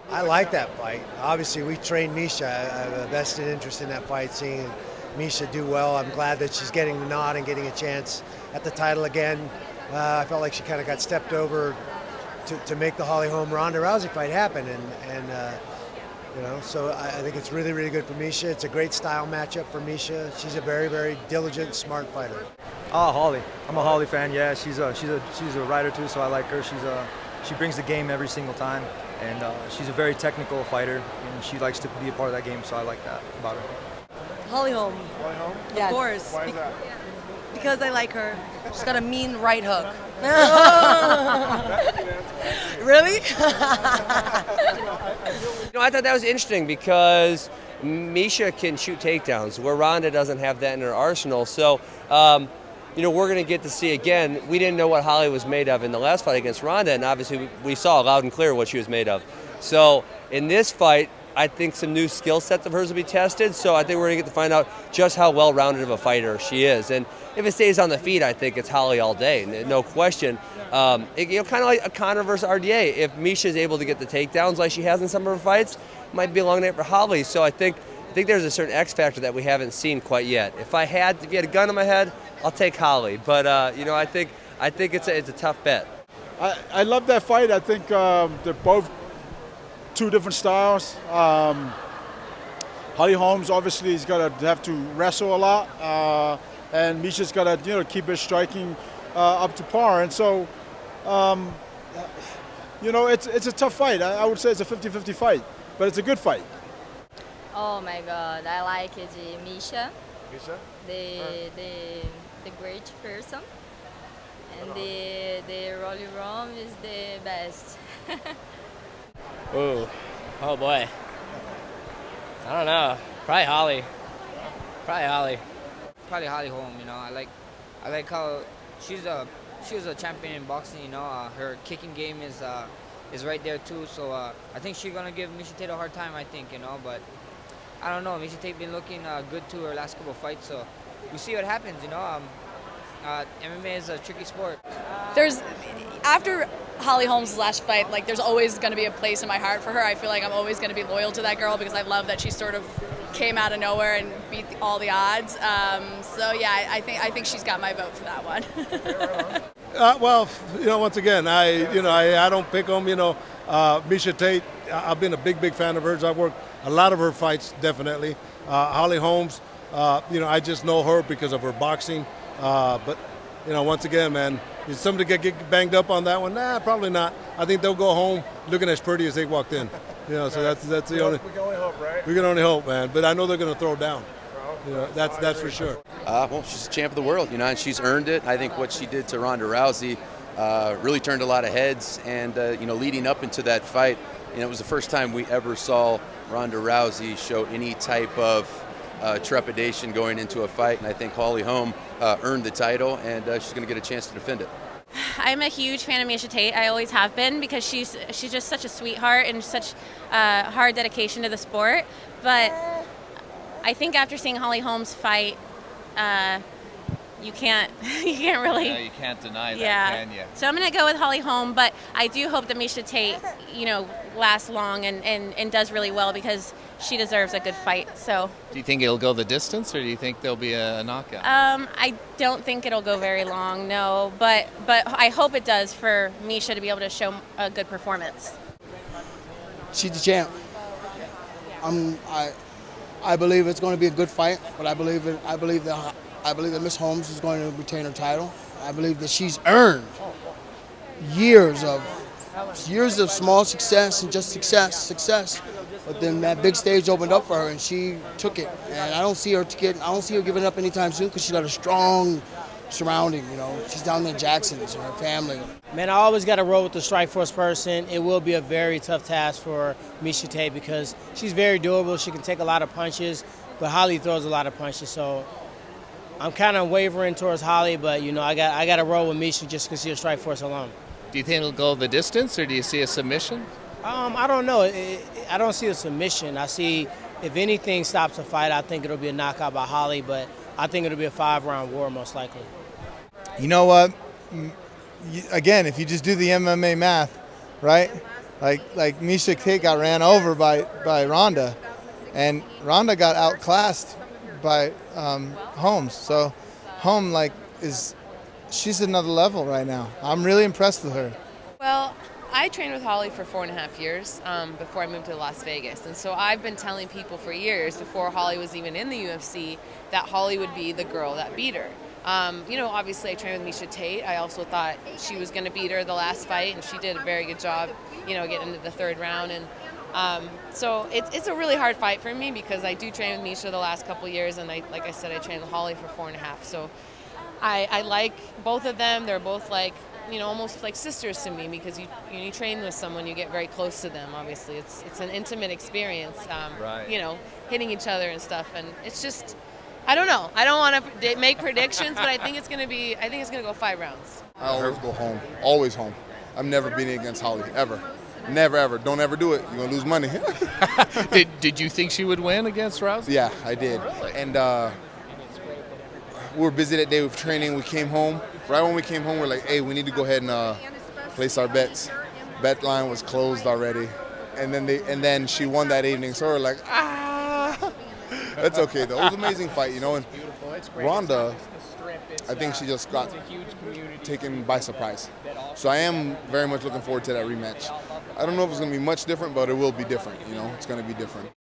I like that fight. Obviously, we trained Miesha. I have a vested interest in that fight, seeing Miesha do well. I'm glad that she's getting the nod and getting a chance at the title again. I felt like she kind of got stepped over to make the Holly Holm Ronda Rousey fight happen, so I think it's really, really good for Miesha. It's a great style matchup for Miesha. She's a very, very diligent, smart fighter. Oh, Holly. I'm a Holly fan. Yeah, she's a rider too, so I like her. She brings the game every single time, and she's a very technical fighter, and she likes to be a part of that game. So I like that about her. Holly Holm. Holly Holm? Yes. Of course. Why is that? Because I like her. She's got a mean right hook. Really? I thought that was interesting because Miesha can shoot takedowns where Ronda doesn't have that in her arsenal. So, we're going to get to see again. We didn't know what Holly was made of in the last fight against Ronda, and obviously we saw loud and clear what she was made of. So in this fight, I think some new skill sets of hers will be tested. So I think we're going to get to find out just how well-rounded of a fighter she is. And if it stays on the feet, I think it's Holly all day, no question. Kind of like a Conor versus RDA. If Miesha is able to get the takedowns like she has in some of her fights, it might be a long night for Holly. So I think there's a certain X factor that we haven't seen quite yet. If you had a gun in my head, I'll take Holly. But I think it's a tough bet. I love that fight. I think they're both two different styles. Holly Holmes obviously is gonna have to wrestle a lot, and Miesha's gotta keep her striking up to par. And so, it's a tough fight. I would say it's a 50-50 fight, but it's a good fight. Oh my God, I like the Miesha. Miesha? The great person, and the Rolly Rom is the best. Oh boy. I don't know. Probably Holly. Probably Holly Holm. I like how she was a champion in boxing. Her kicking game is right there too. So I think she's gonna give Miesha Tate a hard time. I think but I don't know. Miesha Tate been looking good to her last couple of fights. So we see what happens. MMA is a tricky sport. After Holly Holm's last fight, there's always going to be a place in my heart for her. I feel like I'm always going to be loyal to that girl because I love that she sort of came out of nowhere and beat all the odds. I think she's got my vote for that one. Once again, I don't pick them. Miesha Tate, I've been a big fan of hers. I've worked a lot of her fights, definitely. Holly Holmes, I just know her because of her boxing. But once again, man, is somebody get banged up on that one? Nah, probably not. I think they'll go home looking as pretty as they walked in. So that's the only. We can only hope, right? We can only hope, man. But I know they're going to throw down. That's for sure. Well, she's a champ of the world, and she's earned it. I think what she did to Ronda Rousey really turned a lot of heads. And leading up into that fight, it was the first time we ever saw Ronda Rousey show any type of trepidation going into a fight, and I think Holly Holm earned the title, and she's going to get a chance to defend it. I'm a huge fan of Miesha Tate. I always have been because she's just such a sweetheart and such hard dedication to the sport. But I think after seeing Holly Holm's fight, you can't really. Yeah, you can't deny that, can you? So I'm going to go with Holly Holm, but I do hope that Miesha Tate, lasts long and does really well because she deserves a good fight. So. Do you think it'll go the distance, or do you think there'll be a knockout? I don't think it'll go very long, no. But I hope it does for Miesha to be able to show a good performance. She's the champ. I believe it's going to be a good fight, but I believe that Miss Holmes is going to retain her title. I believe that she's earned years of small success and just success. But then that big stage opened up for her, and she took it. And I don't see her giving up anytime soon because she's got a strong surrounding. She's down there in Jackson, and her family. Man, I always got to roll with the Strikeforce person. It will be a very tough task for Miesha Tate because she's very durable. She can take a lot of punches, but Holly throws a lot of punches. So I'm kind of wavering towards Holly, but I got to roll with Miesha just because she's a Strikeforce alone. Do you think it'll go the distance, or do you see a submission? I don't know. I don't see a submission. I see, if anything stops a fight, I think it'll be a knockout by Holly, but I think it'll be a 5-round war most likely. You know what? Again, if you just do the MMA math, right? Like Miesha Tate got ran over by Ronda, and Ronda got outclassed by Holmes. So Holm she's another level right now. I'm really impressed with her. Well, I trained with Holly for 4.5 years before I moved to Las Vegas. And so I've been telling people for years, before Holly was even in the UFC, that Holly would be the girl that beat her. Obviously I trained with Miesha Tate. I also thought she was going to beat her the last fight, and she did a very good job, getting into the third round. And so it's a really hard fight for me because I do train with Miesha the last couple years, and like I said, I trained with Holly for 4.5. So I like both of them. They're both almost like sisters to me, because you train with someone, you get very close to them. Obviously, it's an intimate experience. Hitting each other and stuff, and it's just, I don't know. I don't want to make predictions, but I think it's gonna go 5 rounds. I always go home, always home. I've never been against Holly ever, never ever. Don't ever do it. You're gonna lose money. Did you think she would win against Rousey? Yeah, I did. Really? And we were busy that day with training. We came home. Right when we came home, we're like, hey, we need to go ahead and place our bets. Bet line was closed already. And then she won that evening. So we're like, That's okay, though. It was an amazing fight, And Ronda, I think she just got taken by surprise. So I am very much looking forward to that rematch. I don't know if it's going to be much different, but it will be different, It's going to be different.